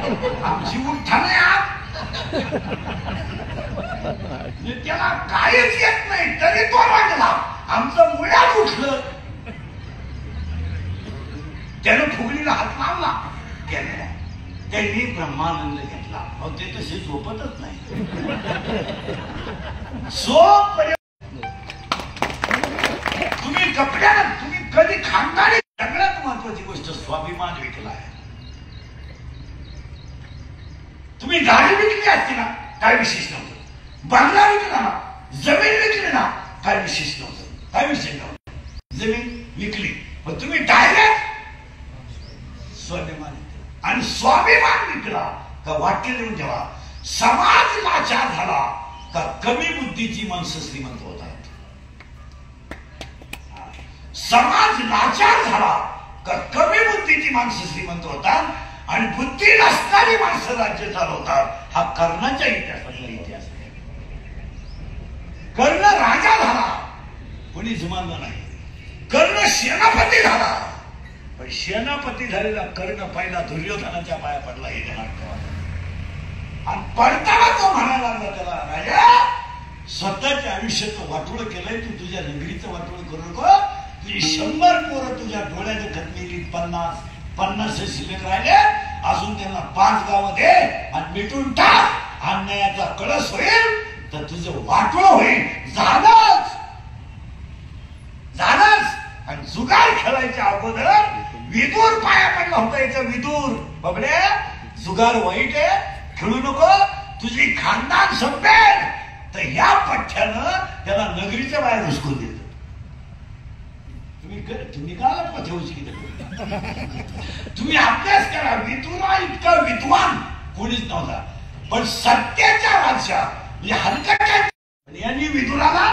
आमची उठा नाही त्याला काहीच येत नाही तरी तो वाटला आमचं मुळ्यात उठलं. त्यानं फुगडीला हात लावला त्यांनी ब्रह्मानंद घेतला. अहो ते तसे झोपतच नाही. तुम्ही कपड्याला तुम्ही कधी खानदारी सगळ्यात महत्वाची गोष्ट स्वाभिमान विकला आहे. तुम्ही गाडी विकली असती ना काय विशेष नव्हतं. बंगला विकला ना जमीन विकली ना काय विशेष नव्हतं. काय विशेष नव्हतं. जमीन विकली पण तुम्ही डायरेक्ट स्वाभिमान विकला आणि स्वाभिमान विकला का वाक्य लिहून ठेवा. समाज लाचार झाला का कमी बुद्धीची माणसं श्रीमंत होतात. समाज लाचार झाला का कमी बुद्धीची माणसं श्रीमंत होतात आणि बुद्धी नसणारी माणसं राज्य चालवतात. हा कर्णाच्या इतिहासातला इतिहास आहे. कर्ण राजा झाला कोणी जुमानला नाही. कर्ण सेनापती झाला पण सेनापती झालेला कर्ण पहिला दुर्योधनाच्या पाया पडला हे ध्यानात ठेवा. आणि पडताना तो म्हणायला लागला त्याला राजा स्वतःच्या आयुष्याचं वाटोळ केलंय तू तुझ्या नगरीचं वाटोळ करू नको. तुझी 100 पोरं तुझ्या डोळ्याने खतलेली 50 शिल्लक राहिले अजून त्यांना 5 गावं दे आणि मिटून टाक. अन्यायाचा कळस होईल तर तुझं वाटोळ होईल. झालंच आणि जुगार खेळायच्या अगोदर विदूर पाया पडला होता. याचं विदूर बबडे जुगार वाईट आहे खेळू नको तुझी खानदान संपेल. तर या पठ्ठ्यानं त्याला नगरीच्या बाहेर हुसकून दिलं. तुम्ही का पथवची तुम्ही अभ्यास करा. विदुरा इतका विद्वान कोणीच नव्हता पण सत्याच्या वाचा म्हणजे हलकटच्या यांनी विदुराला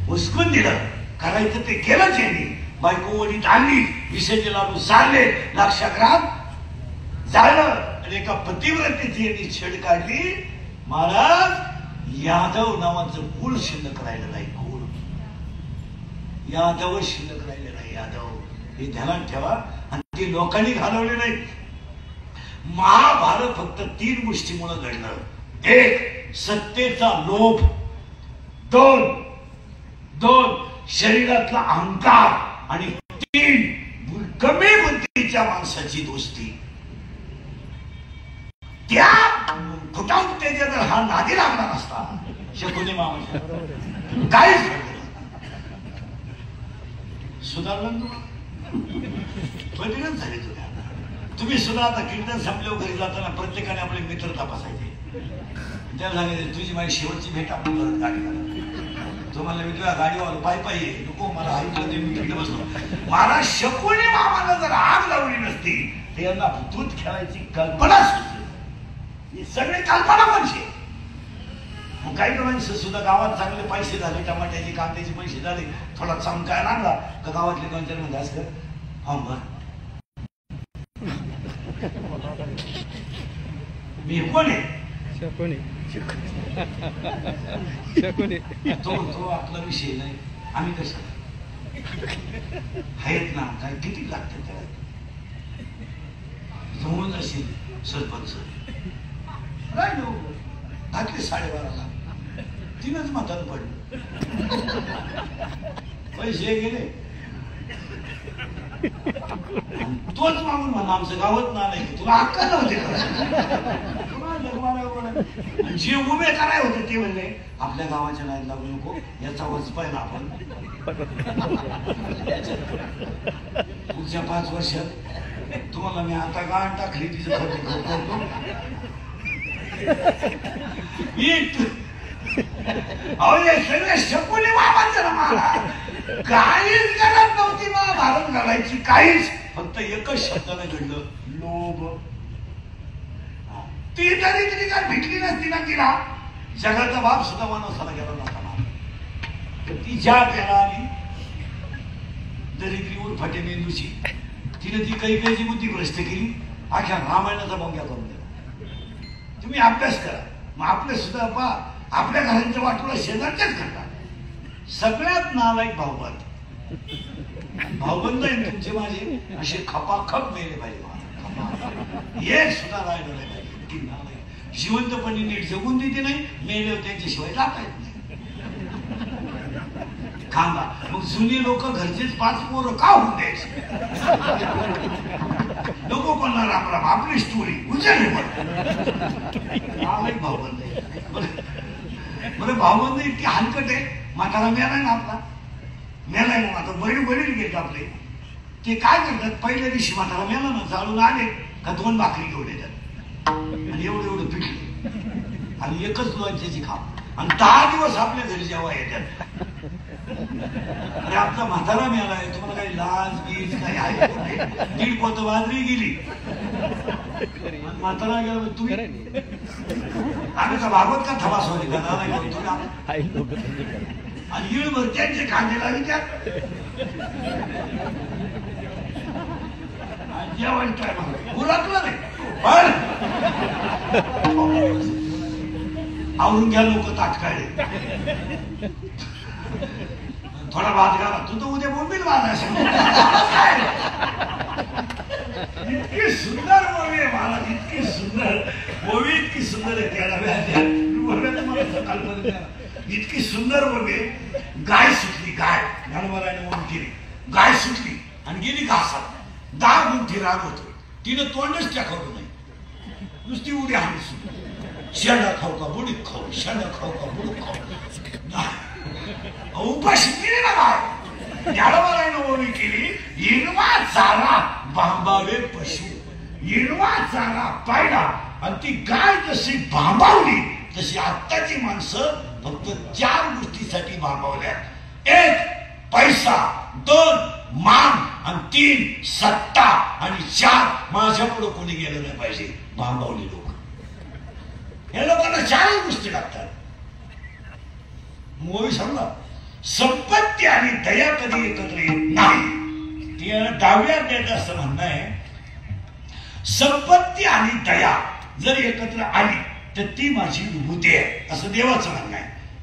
हुसकून दिलं. करायचं ते केलंच यांनी. बायको वडीत आणली विषयाचे लाडू सारले लाक्षाग्राम झालं आणि एका पतिव्रतेची यांनी छेड काढली. महाराज यादव नावाचं कुळ शिल्लक राहिलं नाही. कुळ यादव शिल्लक राहिले नाही. यादव हे ध्यानात ठेवा. आणि ते लोकांनी घालवले नाही. महाभारत फक्त 3 गोष्टीमुळे घडलं. 1 सत्तेचा लोभ. 2 शरीरातला अहंकार आणि 3 कमी बुद्धीच्या माणसाची दोस्ती. त्या फुटावून त्याच्या जर हा नादी लागला नसता शकुनी मामा काहीच सुधारलं तुम्हाला झाले. तुम्ही सुद्धा आता कीर्तन संपल्यावर घरी जाताना प्रत्येकाने आपले मित्र तपासायचे. त्याला सांगायचे तुझी माझी शेवटची भेट आपण परत गाडी तुम्हाला मी तुझ्या गाडीवर पायी नको मला ऐकलं ते मी तिकडे बसलो. मला शकुनी मामाला जर आग लावली नसती तर यांना दूध खेळायची कल्पना सुचली. सगळी कल्पना म्हणजे काही माणसं सुद्धा गावात चांगले पैसे झाले. टमाट्याचे कांद्याचे पैसे झाले. थोडा चमकायला लागला का गावातले 2-4 मध्ये असं हा बर मी कोण आहे तो आपला विषय नाही. आम्ही कसं आहेत ना काय किती लागते त्याला जमून असेल सरपंच राहिलो घातले 12.5 3च मतानं पडलं. पैसे गेले तोच मागून म्हणा आमचं गावात ना नाही तुला अक्कल नव्हते. जे उभे कराय होते ते म्हणले आपल्या गावाच्या नाहीत लागू नको याचा वच पाहिला आपण पुढच्या 5 वर्षात तुम्हाला मी आता गाण टाकली तिचं खर्च करतो. सगळे शकुनी मामाचं ना मला काहीच गरज नव्हती महाभारत घालायची. काहीच फक्त एकच शब्दाने घडलं लोभ. ती जरी तिने काय भेटली नसती ना तिला जगाचा बाप सुद्धा माणसाला गेला नव्हता. तर ती ज्या त्याला आली दरिद्री फटे मेंदूची तिने ती काही बुद्धी भ्रष्ट केली. अख्या रामायणाचा बंग्या करून दिला. तुम्ही अभ्यास करा. मग आपले सुद्धा पा आपल्या घरांच्या वाटोळा शेजारच्याच करतात. सगळ्यात नालायक भाऊबंद आहे तुमचे माझे असे खपाखप मेले पाहिजे. हे सुद्धा राहिलं नाही पाहिजे की नाही. जिवंतपणी नीट जगून देते नाही, मेले त्यांच्याशिवाय जाता येत नाही. खांदा मग जुनी लोक घरचेच 5 पोरं का होऊन द्यायचे. नको कोणा राम राम आपली स्टोरी उजळली पण भावबंद बरं. भावबंद इतकी हलकट आहे. म्हातारा मेलाय ना आपला, मेलाय ना आता वडील गेले आपले. ते काय करतात, पहिल्या दिवशी म्हातारा मेला ना, चालून आले का 2 भाकरी घेऊन येतात आणि एवढं पिठलं आणि एकच लोणच्याची खाप आणि 10 दिवस आपल्या घरी जेव्हा येतात. अरे आपला म्हातारा मेलाय, तुम्हाला काही लाज बीज काही आहे? 1.5 पोत बाजरी गेली आणि म्हातारा गेला. तुम्ही आम्ही का भागवत का थवास होते का आणि येळभर त्यांचे कांदे लावी त्यात जेवण काय उरकलं नाही. पण आवरून घ्या लोक तात्काळे. थोडा भात घाला, तू तर उद्या बोंबील भात असेल. इतकी सुंदर मूवी आहे महाराज, इतकी सुंदर मूवी, इतकी सुंदर आहे. त्याला इतकी सुंदर मूवी. गाय सुटली, गाय गणवराने म्हणून केली. गाय सुटली आणि गेली घासात. 10 गुंठी राग होतो. तिनं तोंडच टाकवलं नाही, नुसती उडी हाणी सुटली. शेंडा खाऊ का बुडीक खाऊ, शेंडा खाऊ का बुडूक खाऊ. उपाशी केली ना गाय. गणवराने उभी केली. इनवा चारा भांबावे पशु, इनवा चारा पाहिला आणि ती गाय जशी भांबावली तशी आत्ताची माणसं फक्त 4 गोष्टीसाठी भांबावल्या. 1 पैसा, 2 मान आणि 3 सत्ता आणि 4 माझ्या पुढे कोणी गेलं नाही पाहिजे. भांबावली लोक, या लोकांना 4 गोष्टी लागतात. मोही सांगला संपत्ती आणि दया कधी एकत्र येत नाही. डाव्या द्यायचं असं म्हणणं आहे. संपत्ती आणि दया जर एकत्र आली तर ती माझी विभूती आहे असं देवाचं म्हणणं आहे.